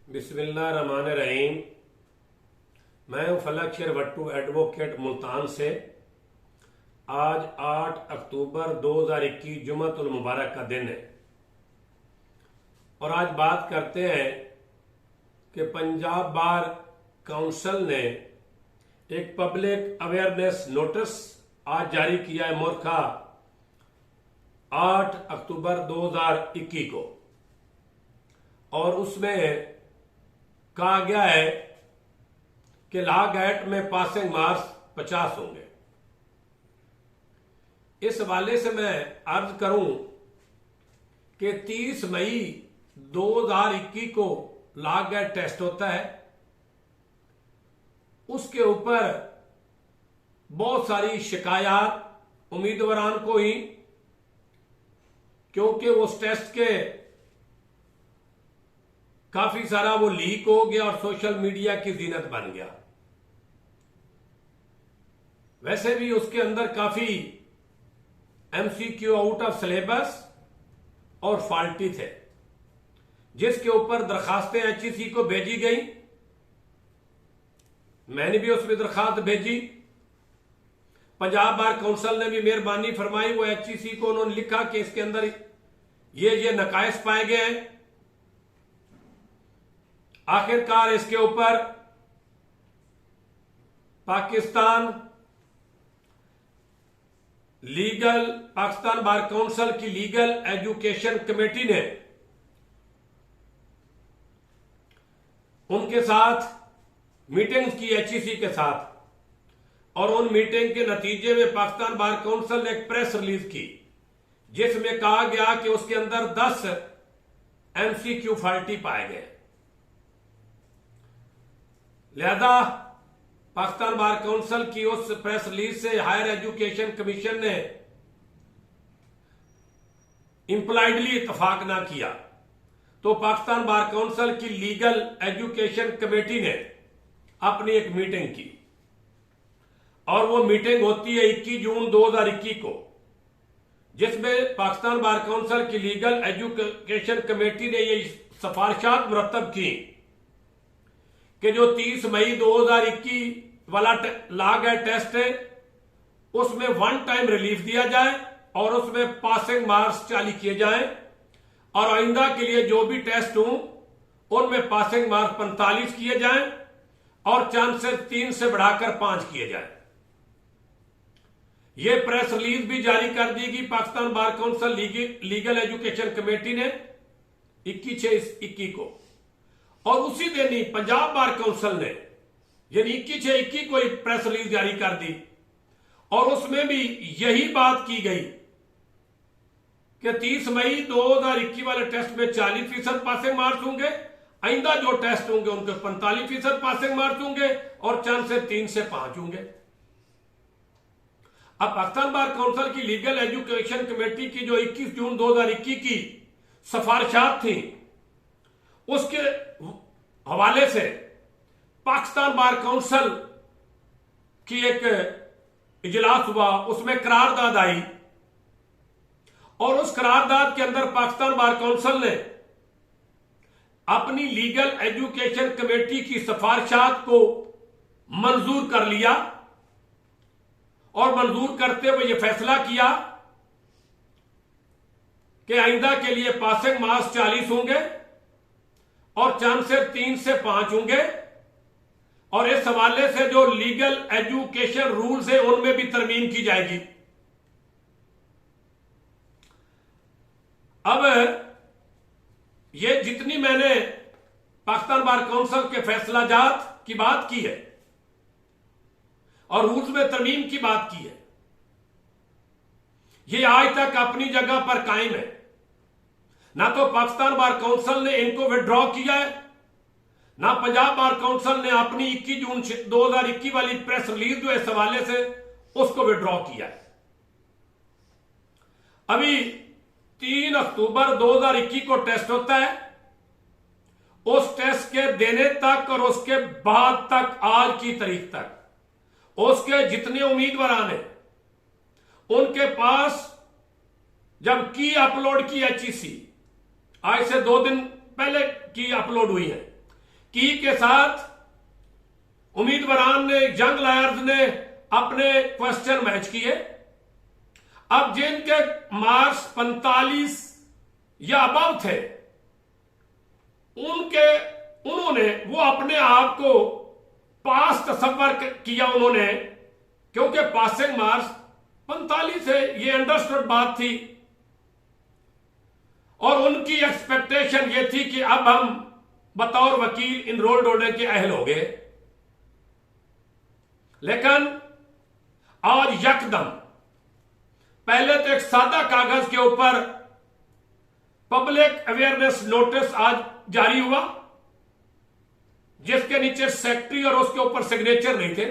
बिस्मिल्लाहिर्रहमानिर्रहीम। मैं हूं फलक शेर भट्टू, एडवोकेट मुल्तान से। आज 8 अक्टूबर 2021 जुम्मतुल मुबारक का दिन है और आज बात करते हैं कि पंजाब बार काउंसिल ने एक पब्लिक अवेयरनेस नोटिस आज जारी किया है मुर्खा 8 अक्टूबर 2021 को, और उसमें कहा गया है कि लॉ गेट में पासिंग मार्क्स 50 होंगे। इस हवाले से मैं अर्ज करूं कि 30 मई 2021 को लॉ गेट टेस्ट होता है। उसके ऊपर बहुत सारी शिकायत उम्मीदवारान को ही, क्योंकि उस टेस्ट के काफी सारा वो लीक हो गया और सोशल मीडिया की जीनत बन गया। वैसे भी उसके अंदर काफी एमसीक्यू आउट ऑफ सिलेबस और फॉल्टी थे, जिसके ऊपर दरखास्तें एचईसी को भेजी गई। मैंने भी उसमें दरखास्त भेजी। पंजाब बार काउंसिल ने भी मेहरबानी फरमाई, वो एचईसी को उन्होंने लिखा कि इसके अंदर ये नकायस पाए गए हैं। आखिरकार इसके ऊपर पाकिस्तान बार काउंसिल की लीगल एजुकेशन कमेटी ने उनके साथ मीटिंग्स की एचईसी के साथ, और उन मीटिंग के नतीजे में पाकिस्तान बार काउंसिल ने एक प्रेस रिलीज की जिसमें कहा गया कि उसके अंदर 10 एमसीक्यू फॉल्टी पाए गए। लिहाजा पाकिस्तान बार काउंसिल की उस प्रेस रिलीज से हायर एजुकेशन कमीशन ने इंप्लाइडली इत्तफाक ना किया, तो पाकिस्तान बार काउंसिल की लीगल एजुकेशन कमेटी ने अपनी एक मीटिंग की, और वो मीटिंग होती है 21 जून 2021 को, जिसमें पाकिस्तान बार काउंसिल की लीगल एजुकेशन कमेटी ने ये सिफारिशात मुरतब की कि जो 30 मई 2021 वाला लॉ गेट टेस्ट है उसमें 1 टाइम रिलीफ दिया जाए और उसमें पासिंग मार्क्स 40 किए जाएं, और आइंदा के लिए जो भी टेस्ट हों उनमें पासिंग मार्क्स 45 किए जाएं और चांसेस 3 से बढ़ाकर 5 किए जाएं। यह प्रेस रिलीज भी जारी कर दी गई Pakistan bar council legal education committee ने 21/6/21 को, और उसी दिन ही पंजाब बार काउंसिल ने यानी 21/6/21 को एक प्रेस रिलीज जारी कर दी, और उसमें भी यही बात की गई कि 30 मई 2021 वाले टेस्ट में 40% पासिंग मार्क्स होंगे, आइंदा जो टेस्ट होंगे उनके 45% पासिंग मार्क्स होंगे और चांसेस 3 से 5 होंगे। अब पाकिस्तान बार काउंसिल की लीगल एजुकेशन कमेटी की जो 21 जून 2021 की सिफारिशात थी, उसके हवाले से पाकिस्तान बार काउंसिल की एक इजलास हुआ, उसमें करारदाद आई, और उस करारदाद के अंदर पाकिस्तान बार काउंसिल ने अपनी लीगल एजुकेशन कमेटी की सिफारिशात को मंजूर कर लिया, और मंजूर करते हुए यह फैसला किया कि आइंदा के लिए पासिंग मार्क्स 40 होंगे और चांसेस 3 से 5 होंगे, और इस हवाले से जो लीगल एजुकेशन रूल्स है उनमें भी तरमीम की जाएगी। अब ये जितनी मैंने पाकिस्तान बार काउंसिल के फैसलाजात की बात की है और रूल्स में तरमीम की बात की है, ये आज तक अपनी जगह पर कायम है। ना तो पाकिस्तान बार काउंसिल ने इनको विड्रॉ किया है, ना पंजाब बार काउंसिल ने अपनी 21 जून 2021 वाली प्रेस रिलीज जो इस हवाले से उसको विड्रॉ किया है। अभी 3 अक्टूबर 2021 को टेस्ट होता है। उस टेस्ट के देने तक और उसके बाद तक, आज की तारीख तक, उसके जितने उम्मीदवार हैं उनके पास जब की अपलोड की एचईसी आज से 2 दिन पहले की अपलोड हुई है, की के साथ उम्मीदवारान ने, जंग लायर्स ने अपने क्वेश्चन मैच किए। अब जिनके मार्क्स 45 या अबव थे, उन्होंने वो अपने आप को पास तस्वर किया उन्होंने, क्योंकि पासिंग मार्क्स 45 है, ये अंडरस्टूड बात थी। और उनकी एक्सपेक्टेशन ये थी कि अब हम बतौर वकील इनरोल्ड होने के अहल हो गए। लेकिन आज यकदम पहले तो एक सादा कागज के ऊपर पब्लिक अवेयरनेस नोटिस आज जारी हुआ, जिसके नीचे सेक्रेटरी और उसके ऊपर सिग्नेचर नहीं थे,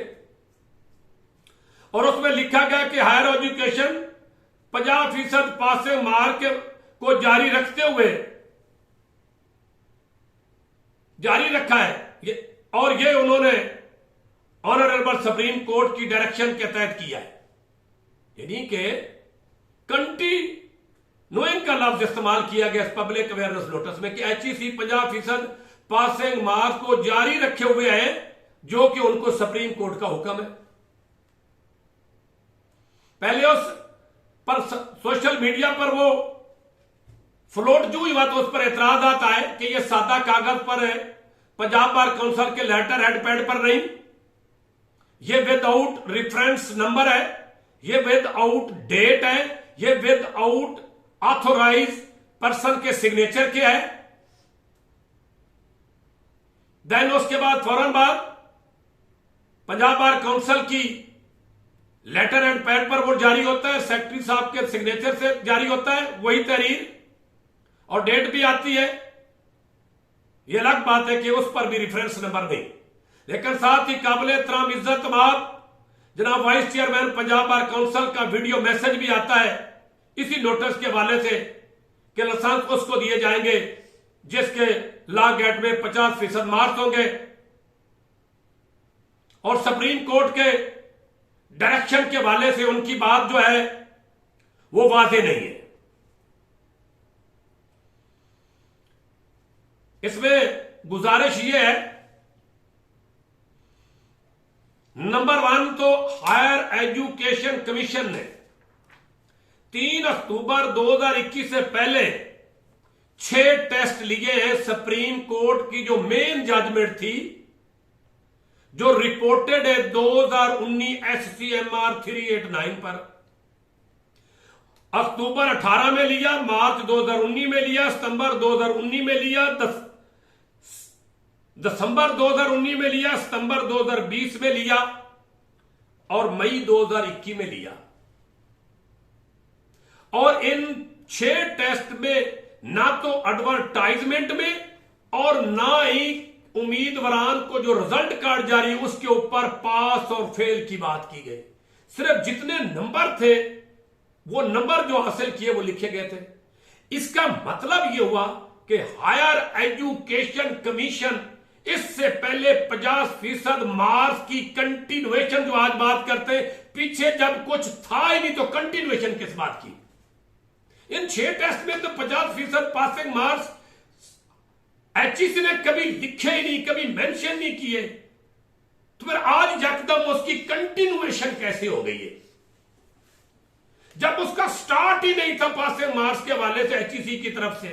और उसमें लिखा गया कि हायर एजुकेशन 50% पासिंग मार्क को जारी रखते हुए जारी रखा है, और ये उन्होंने ऑनरेबल सुप्रीम कोर्ट की डायरेक्शन के तहत किया है। यानी कि कंटिन्यूइंग का लफ्ज इस्तेमाल किया गया इस पब्लिक अवेयरनेस नोटिस में कि HEC 50% पासिंग मार्क्स को जारी रखे हुए है, जो कि उनको सुप्रीम कोर्ट का हुक्म है। पहले उस पर सोशल मीडिया पर वो फ्लोट जो हुआ तो उस पर एतराज आता है कि ये सादा कागज पर है, पंजाब बार काउंसिल के लेटर हेड पैड पर नहीं, ये विदाउट रेफरेंस नंबर है, ये विदाउट डेट है, ये विदाउट ऑथोराइज पर्सन के सिग्नेचर के है। देन उसके बाद फौरन बाद पंजाब बार काउंसिल की लेटर एंड पैड पर वो जारी होता है, सेक्रेटरी साहब के सिग्नेचर से जारी होता है वही तहरीर, और डेट भी आती है। यह अलग बात है कि उस पर भी रेफरेंस नंबर नहीं, लेकिन साथ ही काबिल एहतराम इज्जत माब जनाब vice chairman Punjab bar council का वीडियो मैसेज भी आता है इसी नोटिस के हवाले से कि लाइसेंस उसको दिए जाएंगे जिसके लॉ गेट में 50% मार्क्स होंगे, और सुप्रीम कोर्ट के डायरेक्शन के हवाले से उनकी बात जो है वो वाज़ेह नहीं है। इसमें गुजारिश यह है, नंबर 1 तो हायर एजुकेशन कमीशन ने 3 अक्टूबर 2021 से पहले 6 टेस्ट लिए हैं सुप्रीम कोर्ट की जो मेन जजमेंट थी, जो रिपोर्टेड है 2019 SCMR 389 पर। अक्टूबर 18 में लिया, मार्च 2019 में लिया, सितंबर 2019 में लिया, दिसंबर 2019 में लिया, सितंबर 2020 में लिया, और मई 2021 में लिया। और इन 6 टेस्ट में ना तो एडवर्टाइजमेंट में और ना ही उम्मीदवारान को जो रिजल्ट कार्ड जारी उसके ऊपर पास और फेल की बात की गई। सिर्फ जितने नंबर थे वो नंबर जो हासिल किए वो लिखे गए थे। इसका मतलब यह हुआ कि हायर एजुकेशन कमीशन इससे पहले 50% मार्क्स की कंटिन्यूएशन जो आज बात करते हैं, पीछे जब कुछ था ही नहीं तो कंटिन्यूएशन किस बात की। इन 6 टेस्ट में तो 50% पासिंग मार्क्स HEC ने कभी लिखे ही नहीं, कभी मेंशन नहीं किए, तो फिर आज यकदम उसकी कंटिन्यूएशन कैसे हो गई है, जब उसका स्टार्ट ही नहीं था पासिंग मार्क्स के हवाले से HEC की तरफ से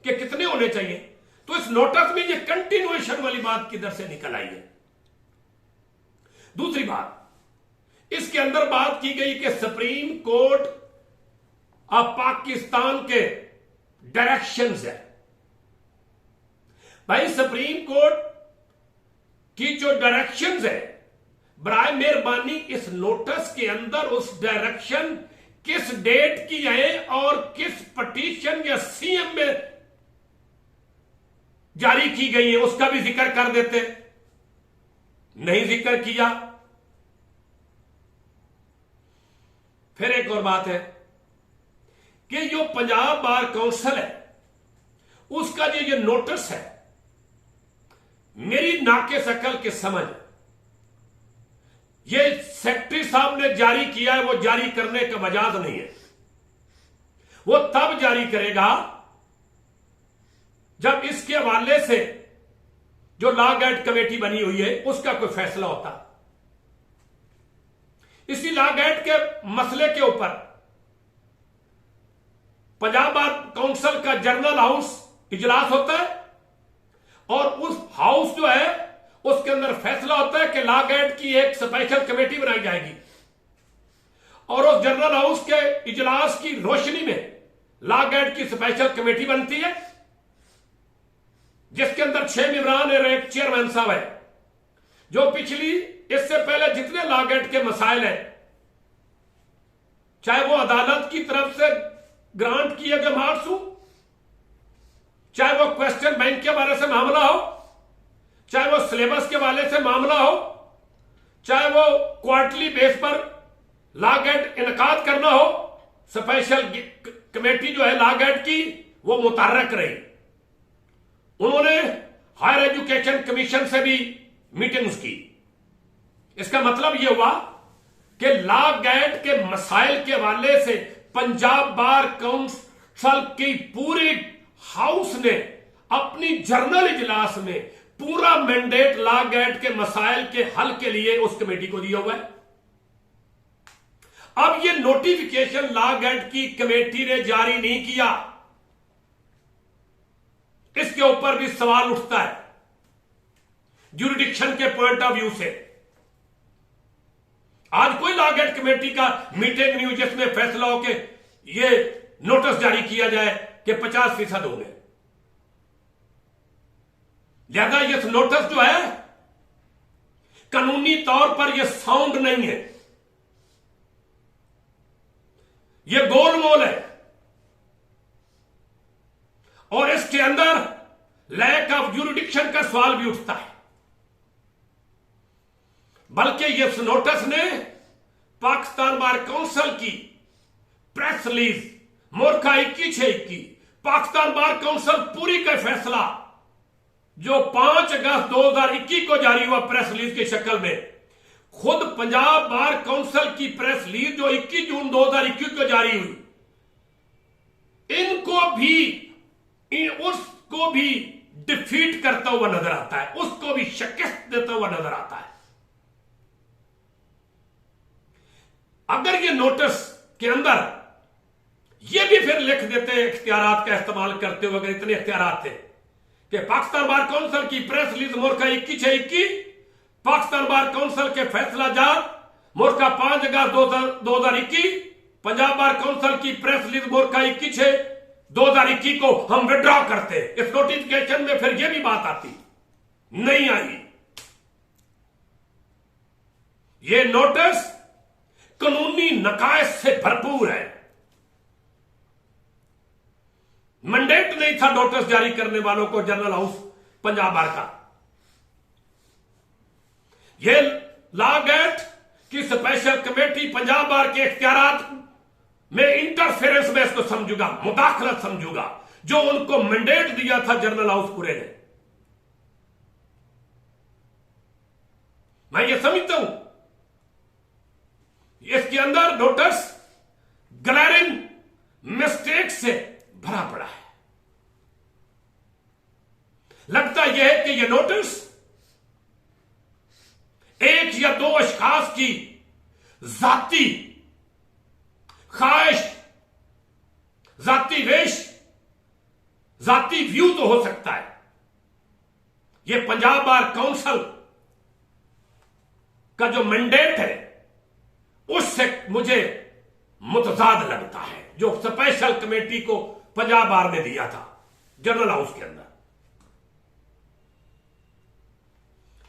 कि कितने होने चाहिए। तो इस नोटिस में ये कंटिन्यूएशन वाली बात किधर से निकल आई है। दूसरी बात, इसके अंदर बात की गई कि सुप्रीम कोर्ट ऑफ पाकिस्तान के डायरेक्शंस है। भाई सुप्रीम कोर्ट की जो डायरेक्शंस है, बराए मेहरबानी इस नोटिस के अंदर उस डायरेक्शन किस डेट की है और किस पिटीशन या CM में जारी की गई है उसका भी जिक्र कर देते, नहीं जिक्र किया। फिर एक और बात है कि जो पंजाब बार काउंसिल है उसका जो ये नोटिस है, मेरी नाके शकल के समझ ये सेक्रेटरी साहब ने जारी किया है, वो जारी करने का मजाज नहीं है। वो तब जारी करेगा जब इसके हवाले से जो लॉ गाइड कमेटी बनी हुई है उसका कोई फैसला होता। इसी लॉ गाइड के मसले के ऊपर पंजाब बार काउंसिल का जनरल हाउस इजलास होता है और उस हाउस जो है उसके अंदर फैसला होता है कि लॉ गाइड की एक स्पेशल कमेटी बनाई जाएगी और उस जनरल हाउस के इजलास की रोशनी में लॉ गाइड की स्पेशल कमेटी बनती है जिसके अंदर 6 मेंबरान और एक चेयरमैन साहब है, जो पिछली इससे पहले जितने लॉ गाइड के मसाइल हैं, चाहे वो अदालत की तरफ से ग्रांट किए गए मार्क्स हो, चाहे वो क्वेश्चन बैंक के बारे से मामला हो, चाहे वो सिलेबस के वाले से मामला हो, चाहे वो क्वार्टरली बेस पर लॉ गाइड इनकाद करना हो, स्पेशल कमेटी जो है लॉ गाइड की वो मुतहर्रिक रही। उन्होंने हायर एजुकेशन कमीशन से भी मीटिंग्स की। इसका मतलब यह हुआ कि लॉ गाइड के मसाइल के हवाले से पंजाब बार काउंसिल की पूरी हाउस ने अपनी जनरल इजलास में पूरा मैंडेट लॉ गाइड के मसाइल के हल के लिए उस कमेटी को दिया हुआ है। अब यह नोटिफिकेशन लॉ गाइड की कमेटी ने जारी नहीं किया, इसके ऊपर भी सवाल उठता है ज्यूरिडिक्शन के पॉइंट ऑफ व्यू से। आज कोई लॉ गाइड कमेटी का मीटिंग नहीं हुई जिसमें फैसला हो कि यह नोटिस जारी किया जाए कि 50% हो गए। लिहाजा यह नोटिस जो है कानूनी तौर पर यह साउंड नहीं है, यह गोलमोल है और इसके अंदर लैक ऑफ ज्यूरिडिक्शन का सवाल भी उठता है। बल्कि इस नोटिस ने पाकिस्तान बार काउंसिल की प्रेस रिलीज मोरखा 21/6 पाकिस्तान बार काउंसिल पूरी का फैसला जो 5 अगस्त 2021 को जारी हुआ प्रेस रिलीज की शक्ल में, खुद पंजाब बार काउंसिल की प्रेस रिलीज जो 21 जून 2021 को जारी हुई, उसको भी डिफीट करता हुआ नजर आता है, उसको भी शिकस्त देता हुआ नजर आता है। अगर ये नोटिस के अंदर ये भी फिर लिख देते इख्तियारात का इस्तेमाल करते हुए, अगर इतने इख्तियारात थे कि पाकिस्तान बार काउंसिल की प्रेस रिलीज मोरखा 21/6 पाकिस्तान बार काउंसिल के फैसला जात मोरखा 5 अगस्त 2021 पंजाब बार काउंसिल की प्रेस रिलीज मोरखा 21/6/2021 को हम विड्रॉ करते। इस नोटिफिकेशन में फिर यह भी बात आती नहीं आई। यह नोटिस कानूनी नकायस से भरपूर है। मैंडेट नहीं था नोटिस जारी करने वालों को जनरल हाउस पंजाब बार का। यह लॉ गाइड की स्पेशल कमेटी पंजाब बार के इख्तियारात में इंटरफेरेंस में इसको समझूंगा, मुदाखलत समझूंगा, जो उनको मैंडेट दिया था जनरल हाउस पूरे ने। मैं ये समझता हूं इसके अंदर नोटिस ग्लैरिंग मिस्टेक से भरा पड़ा है। लगता यह है कि यह नोटिस एक या दो अशखास की जाती ख्वाहिश, जाती वेश, जाती व्यू तो हो सकता है। यह पंजाब बार काउंसिल का जो मैंडेट है उससे मुझे मुतजाद लगता है, जो स्पेशल कमेटी को पंजाब बार ने दिया था जनरल हाउस के अंदर।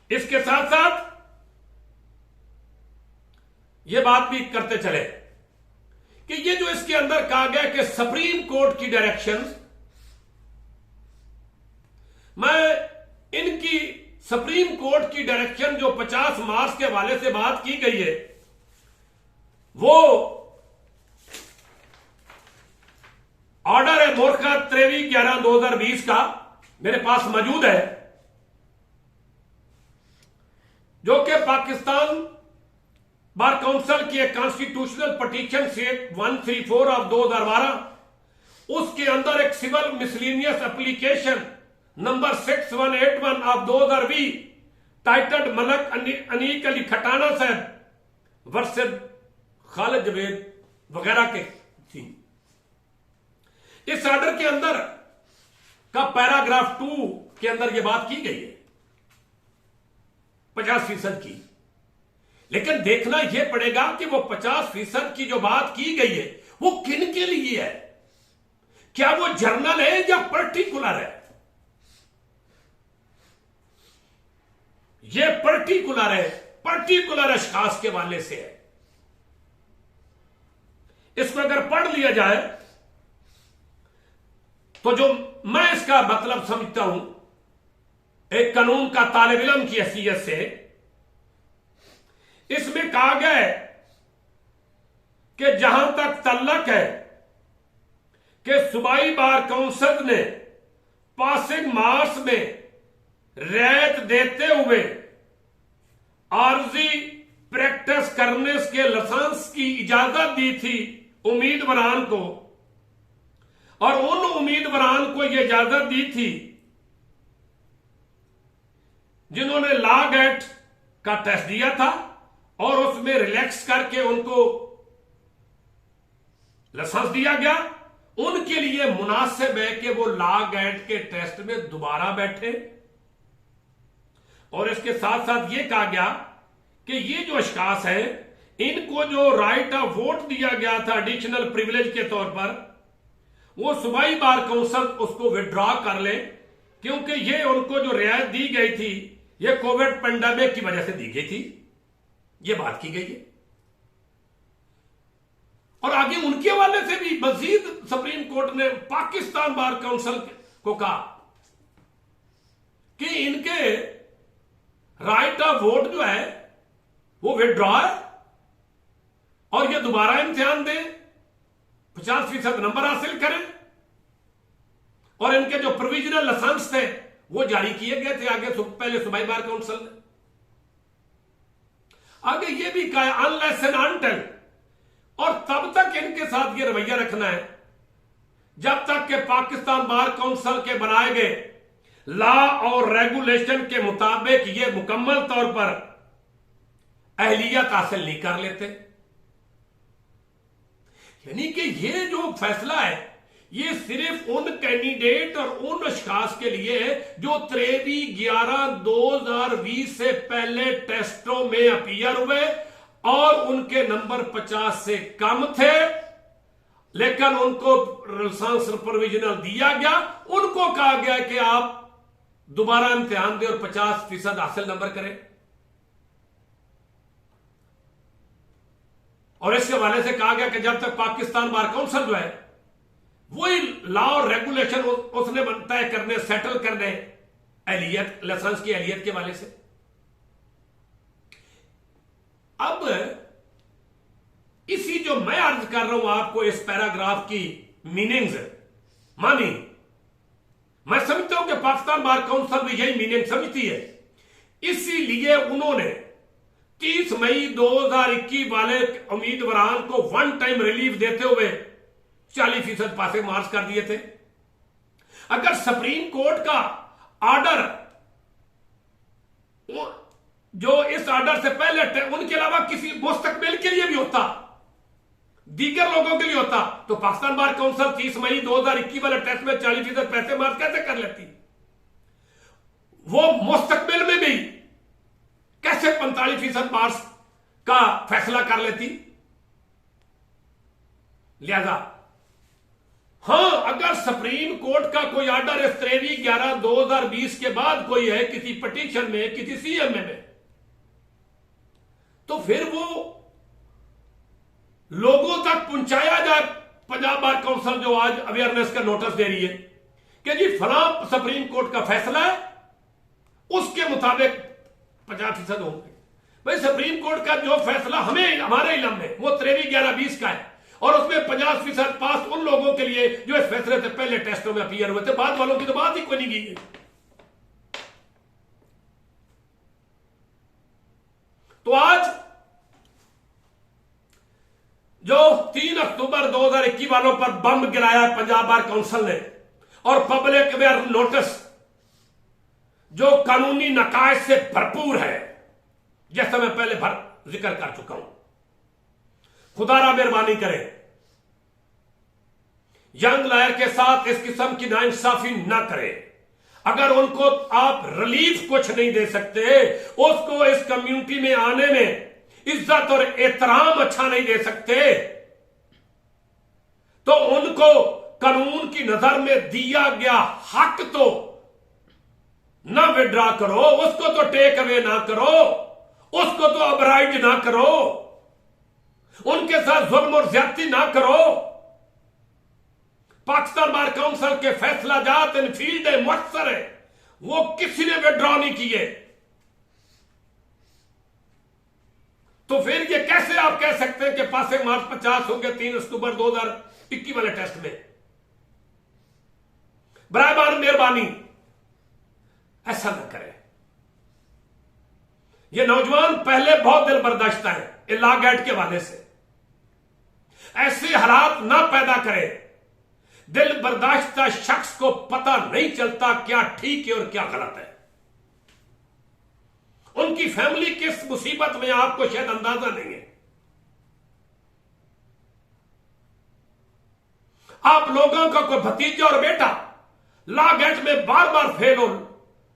इसके साथ साथ यह बात भी करते चले कि ये जो इसके अंदर कहा गया कि सुप्रीम कोर्ट की डायरेक्शंस, मैं इनकी सुप्रीम कोर्ट की डायरेक्शन जो 50 मार्च के हवाले से बात की गई है, वो ऑर्डर है मोरखा 23/11/2020 का मेरे पास मौजूद है, जो कि पाकिस्तान बार काउंसिल की एक कॉन्स्टिट्यूशनल पिटीशन से 134 ऑफ 2012, उसके अंदर एक civil miscellaneous application number 6181 of 2020 titled Malak Anik Ali Khatana साहब वर्सेस खालिद जवेद वगैरह के थी। इस ऑर्डर के अंदर का पैराग्राफ 2 के अंदर यह बात की गई है 50% की, लेकिन देखना यह पड़ेगा कि वो 50% की जो बात की गई है वो किन के लिए है, क्या वो जर्नल है या पर्टिकुलर है। ये पर्टिकुलर है, पर्टिकुलर अशखास के वाले से है। इसको अगर पढ़ लिया जाए तो जो मैं इसका मतलब समझता हूं एक कानून का तालिब इल्म की हैसियत से, इसमें कहा गया है कि जहां तक तल्लक है कि सूबाई बार काउंसिल ने पासिंग मार्क्स में रियायत देते हुए आर्जी प्रैक्टिस करने के लाइसेंस की इजाजत दी थी उम्मीदवारान को, और उन उम्मीदवारान को यह इजाजत दी थी जिन्होंने लॉ गेट का टेस्ट दिया था और उसमें रिलैक्स करके उनको लाइसेंस दिया गया, उनके लिए मुनासिब है कि वो लॉ गेट के टेस्ट में दोबारा बैठे। और इसके साथ साथ ये कहा गया कि ये जो अशखास हैं इनको जो राइट ऑफ वोट दिया गया था एडिशनल प्रिविलेज के तौर पर, वो सूबाई बार काउंसिल उसको विड्रॉ कर ले, क्योंकि ये उनको जो रियायत दी गई थी ये कोविड पेंडेमिक की वजह से दी गई थी, ये बात की गई है। और आगे उनके हवाले से भी मजीद सुप्रीम कोर्ट ने पाकिस्तान बार काउंसिल को कहा कि इनके राइट ऑफ वोट जो है वो विड्रॉ है और ये दोबारा इम्तिहान दें, 50% नंबर हासिल करें, और इनके जो प्रोविजनल लाइसेंस थे वो जारी किए गए थे आगे पहले सूबाई बार काउंसिल ने। आगे ये भी कहा अनलेस एंड अनटिल, और तब तक इनके साथ ये रवैया रखना है जब तक कि पाकिस्तान बार काउंसिल के बनाए गए लॉ और रेगुलेशन के मुताबिक ये मुकम्मल तौर पर अहलियत हासिल नहीं कर लेते। यानी कि ये जो फैसला है ये सिर्फ उन कैंडिडेट और उन अशखास के लिए है जो 23/11/2020 से पहले टेस्टों में अपीयर हुए और उनके नंबर 50 से कम थे, लेकिन उनको लाइसेंस प्रोविजनल दिया गया, उनको कहा गया कि आप दोबारा इम्तिहान दें और 50% हासिल नंबर करें। और इसके हवाले से कहा गया कि जब तक पाकिस्तान बार काउंसिल जो है वही लॉ और रेगुलेशन उसने तय करने, सेटल करने अहलियत, लाइसेंस की अहलियत के हवाले से। अब इसी जो मैं अर्ज कर रहा हूं आपको इस पैराग्राफ की मीनिंग्स मानी, मैं समझता हूं कि पाकिस्तान बार काउंसिल भी यही मीनिंग समझती है, इसीलिए उन्होंने 30 मई 2021 वाले उम्मीदवारान को वन टाइम रिलीफ देते हुए 40% पासिंग मार्क्स कर दिए थे। अगर सुप्रीम कोर्ट का ऑर्डर जो इस ऑर्डर से पहले उनके अलावा किसी मुस्तकबिल के लिए भी होता, दीगर लोगों के लिए होता, तो पाकिस्तान बार काउंसिल 30 मई 2021 वाले टेस्ट में 40% पैसे मार्क्स कैसे कर लेती? वो मुस्तकबिल में भी कैसे 45% मार्क्स का फैसला कर लेती? लिहाजा हां, अगर सुप्रीम कोर्ट का कोई ऑर्डर इस 23/11/2020 के बाद कोई है किसी पिटीशन में, किसी सीएमए में, तो फिर वो लोगों तक पहुंचाया जाए। पंजाब बार काउंसिल जो आज अवेयरनेस का नोटिस दे रही है कि जी फलां सुप्रीम कोर्ट का फैसला है, उसके मुताबिक 50% होंगे। भाई सुप्रीम कोर्ट का जो फैसला हमें हमारे इल्म में वो 23/11/20 का है, और उसमें 50% पास उन लोगों के लिए जो इस फैसले से पहले टेस्टों में अपीयर हुए थे, बाद वालों की तो बात ही कोई नहीं की। तो आज जो 3 अक्टूबर 2021 वालों पर बम गिराया पंजाब बार काउंसिल ने और पब्लिक अवेयर नोटिस जो कानूनी नकायज से भरपूर है, जैसा मैं पहले जिक्र कर चुका हूं। खुदारा मेहरबानी करें, यंग लॉयर के साथ इस किस्म की नाइंसाफी ना करें। अगर उनको आप रिलीफ कुछ नहीं दे सकते, उसको इस कम्युनिटी में आने में इज्जत और एहतराम अच्छा नहीं दे सकते, तो उनको कानून की नजर में दिया गया हक तो ना विड्रॉ करो, उसको तो टेक अवे ना करो, उसको तो अबराइज ना करो, उनके साथ जुल्म और ज्यादती ना करो। पाकिस्तान बार काउंसिल के फैसला जात इन फील्ड मुअस्सर है, वो किसी ने विड्रॉ नहीं किए। तो फिर ये कैसे आप कह सकते हैं कि पासिंग मार्क्स 50 होंगे 3 अक्टूबर 2021 वाले टेस्ट में? बराबर मेहरबानी ऐसा न करें। ये नौजवान पहले बहुत दिल बर्दाश्त है लॉ गेट के हवाले से, ऐसे हालात ना पैदा करें। दिल बर्दाश्ता शख्स को पता नहीं चलता क्या ठीक है और क्या गलत है। उनकी फैमिली किस मुसीबत में आपको शायद अंदाजा नहीं है। आप लोगों का कोई भतीजा और बेटा लॉ गेट में बार बार फेल हो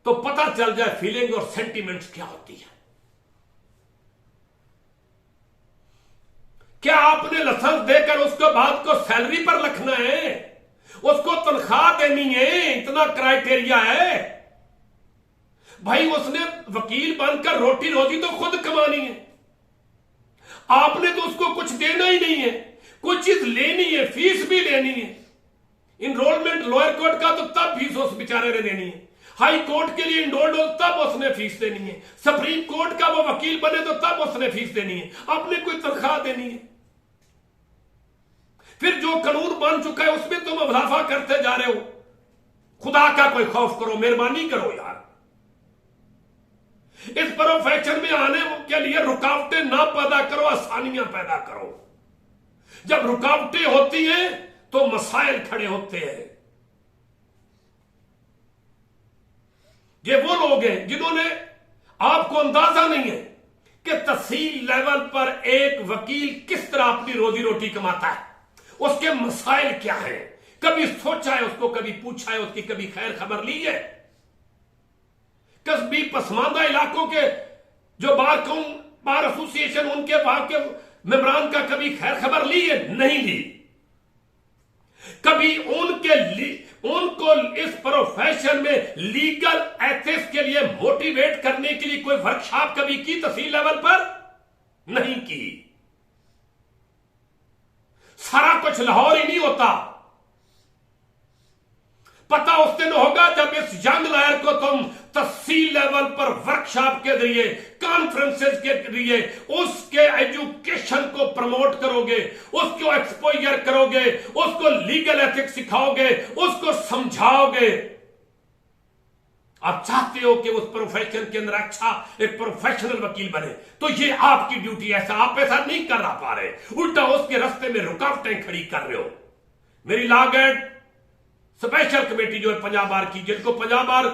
तो पता चल जाए फीलिंग और सेंटीमेंट्स क्या होती है। क्या आपने लाइसेंस देकर उसके बाद को सैलरी पर रखना है, उसको तनख्वाह देनी है? इतना क्राइटेरिया है भाई। उसने वकील बनकर रोटी रोजी तो खुद कमानी है, आपने तो उसको कुछ देना ही नहीं है। कुछ चीज लेनी है, फीस भी लेनी है। इनरोलमेंट लोअर कोर्ट का तो तब फीस उस बेचारे ने देनी है, हाई कोर्ट के लिए इनरोल्ड हो तब उसने फीस देनी है, सुप्रीम कोर्ट का वो वकील बने तो तब उसने फीस देनी है, आपने कोई तनख्वाह देनी है। फिर जो कानून बन चुका है उसमें तुम इजाफा करते जा रहे हो। खुदा का कोई खौफ करो, मेहरबानी करो यार। इस प्रोफेशन में आने के लिए रुकावटें ना पैदा करो, आसानियां पैदा करो। जब रुकावटें होती हैं तो मसाइल खड़े होते हैं। ये वो लोग हैं जिन्होंने, आपको अंदाजा नहीं है कि तहसील लेवल पर एक वकील किस तरह अपनी रोजी रोटी कमाता है, उसके मसाइल क्या हैं। कभी सोचा है उसको, कभी पूछा है उसकी, कभी खैर खबर ली है? कस्बी पसमानदा इलाकों के जो बार एसोसिएशन उनके वहां के मेंबरान का कभी खैर खबर ली है? नहीं ली। कभी उनको इस प्रोफेशन में लीगल एथिक्स के लिए मोटिवेट करने के लिए कोई वर्कशॉप कभी की तहसील लेवल पर? नहीं की। सारा कुछ लाहौर ही नहीं होता। पता उस दिन होगा जब इस यंग लॉयर को तुम तहसील लेवल पर वर्कशॉप के जरिए, कॉन्फ्रेंसेस के जरिए उसके एजुकेशन को प्रमोट करोगे, उसको एक्सपोजर करोगे, उसको लीगल एथिक्स सिखाओगे, उसको समझाओगे। आप चाहते हो कि उस प्रोफेशन के अंदर अच्छा एक प्रोफेशनल वकील बने, तो ये आपकी ड्यूटी है। आप ऐसा नहीं कर पा रहे, उल्टा उसके रास्ते में रुकावटें खड़ी कर रहे हो। मेरी लॉ गेट स्पेशल कमेटी जो है पंजाब बार की, जिनको पंजाब बार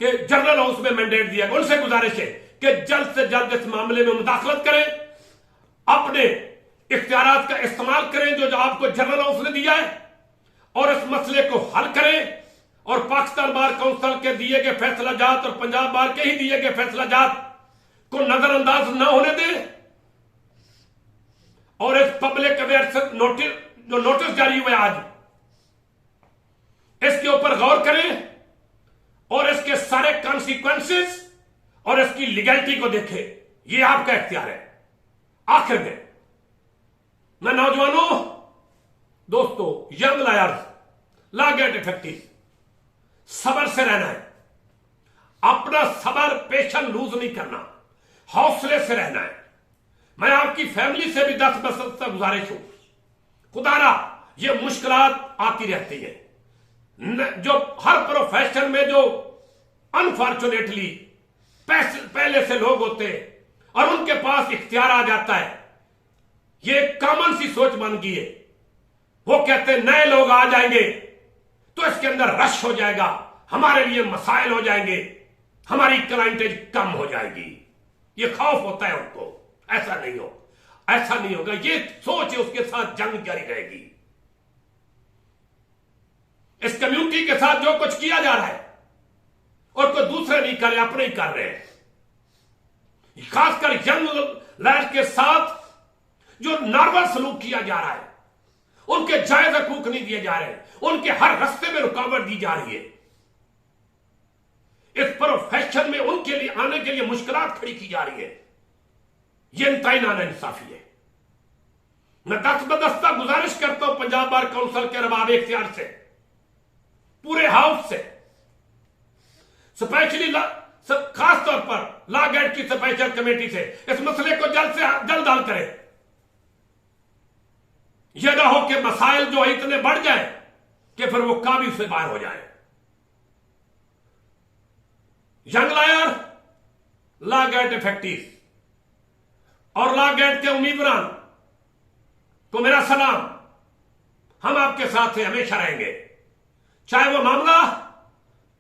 के जनरल हाउस में मैंडेट दिया गया, उनसे गुजारिश है कि जल्द से जल्द इस मामले में मुदाखलत करें, अपने इख्तियारात का इस्तेमाल करें जो आपको जनरल हाउस ने दिया है, और इस मसले को हल करें। और पाकिस्तान बार काउंसिल के दिए गए फैसला जात और पंजाब बार के ही दिए गए फैसला जात को नजरअंदाज न होने दें, और इस पब्लिक अवेयरनेस जो नोटिस जारी हुआ आज, इसके ऊपर गौर करें और इसके सारे कॉन्सिक्वेंसेस और इसकी लीगलिटी को देखें। यह आपका इख्तियार है। आखिर में मैं नौजवानों, दोस्तों, young lawyers, law gate effective, सबर से रहना है। अपना सबर, पेशेंस लूज नहीं करना, हौसले से रहना है। मैं आपकी फैमिली से भी 10% तक गुजारिश हूं, खुदारा ये मुश्किलात आती रहती है। जो हर प्रोफेशन में जो अनफॉर्चुनेटली पहले से लोग होते हैं और उनके पास इख्तियार आ जाता है, ये कॉमन सी सोच बन गई है। वो कहते हैं नए लोग आ जाएंगे तो इसके अंदर रश हो जाएगा, हमारे लिए मसाइल हो जाएंगे, हमारी क्लाइंटेज कम हो जाएगी। ये खौफ होता है उनको। ऐसा नहीं हो, ऐसा नहीं होगा। ये सोच है, उसके साथ जंग जारी रहेगी। इस कम्युनिटी के साथ जो कुछ किया जा रहा है और कोई दूसरे नहीं कर रहे, अपने ही कर रहे हैं। खासकर यंग लैंड के साथ जो नर्वस सलूक किया जा रहा है, उनके जायज हकूक नहीं दिए जा रहे, उनके हर रास्ते में रुकावट दी जा रही है। इस प्रोफेशन में उनके लिए आने के लिए मुश्किलात खड़ी की जा रही है। यह इंतहाई नाइंसाफी है। मैं दस्तबदस्ता गुजारिश करता हूं पंजाब बार काउंसिल के रबाब इख्तियार से, पूरे हाउस से, स्पेशली खास तौर पर लॉ गेट की स्पेशल कमेटी से इस मसले को जल्द से जल्द हल करें। यह ना हो कि मसाइल जो इतने बढ़ जाए कि फिर वो काबू से बाहर हो जाए। Young lawyer, law gate effective और लॉ गेट के उम्मीदवार को मेरा सलाम। हम आपके साथ हैं, हमेशा रहेंगे, चाहे वो मामला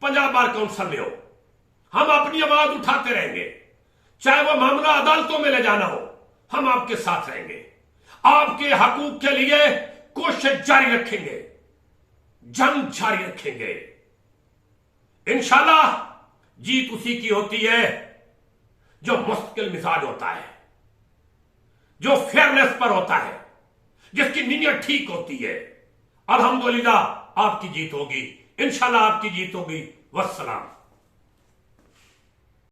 पंजाब बार काउंसिल में हो। हम अपनी आवाज उठाते रहेंगे, चाहे वो मामला अदालतों में ले जाना हो, हम आपके साथ रहेंगे। आपके हकूक के लिए कोशिश जारी रखेंगे, जंग जारी रखेंगे। इंशाल्लाह जीत उसी की होती है जो मुस्तकिल मिजाज होता है, जो फेयरनेस पर होता है, जिसकी नीयत ठीक होती है। अल्हम्दुलिल्लाह आपकी जीत होगी, इंशाल्लाह आपकी जीत होगी। वस्सलाम।